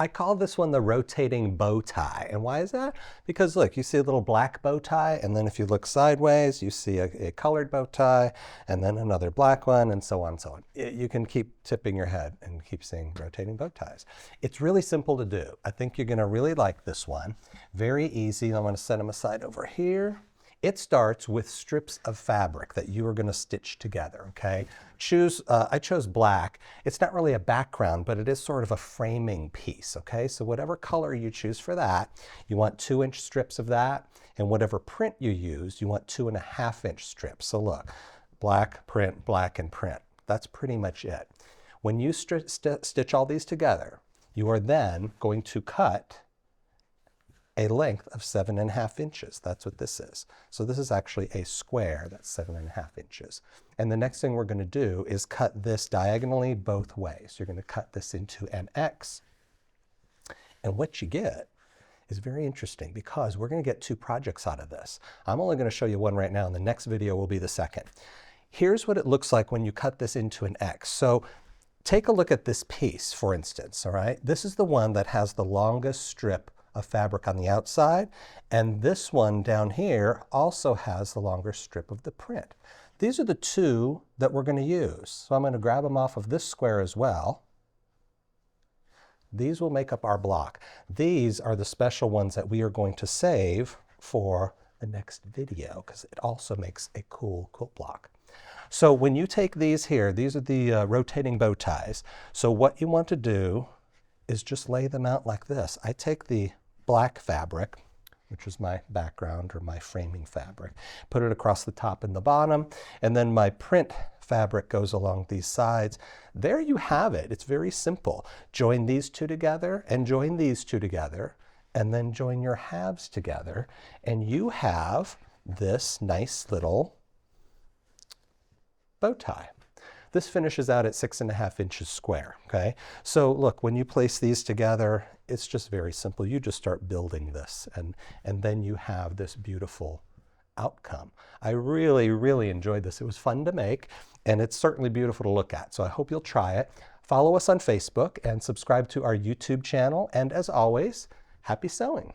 I call this one the rotating bow tie. And why is that? Because look, you see a little black bow tie, and then if you look sideways, you see a colored bow tie, and then another black one, and so on and so on. You can keep tipping your head and keep seeing rotating bow ties. It's really simple to do. I think you're gonna really like this one. Very easy. I'm gonna set them aside over here. It starts with strips of fabric that you are going to stitch together, okay? I chose black. It's not really a background, but it is sort of a framing piece, okay? So whatever color you choose for that, you want 2-inch strips of that, and whatever print you use, you want 2.5-inch strips. So look, black, print, black, and print. That's pretty much it. When you stitch all these together, you are then going to cut a length of 7.5 inches. That's what this is. So this is actually a square that's 7.5 inches. And the next thing we're going to do is cut this diagonally both ways. You're going to cut this into an X. And what you get is very interesting because we're going to get 2 projects out of this. I'm only going to show you one right now, and the next video will be the second. Here's what it looks like when you cut this into an X. So take a look at this piece, for instance, all right? This is the one that has the longest strip of fabric on the outside, and this one down here also has the longer strip of the print. These are the 2 that we're going to use. So I'm going to grab them off of this square as well. These will make up our block. These are the special ones that we are going to save for the next video because it also makes a cool quilt block. So when you take these here, these are the rotating bow ties. So what you want to do is just lay them out like this. I take the black fabric, which is my background or my framing fabric, put it across the top and the bottom, and then my print fabric goes along these sides. There you have it. It's very simple. Join these 2 together and join these 2 together, and then join your halves together, and you have this nice little bow tie. This finishes out at 6.5 inches square, okay? So look, when you place these together, it's just very simple. You just start building this, and then you have this beautiful outcome. I really, really enjoyed this. It was fun to make, and it's certainly beautiful to look at. So I hope you'll try it. Follow us on Facebook and subscribe to our YouTube channel. And as always, happy sewing.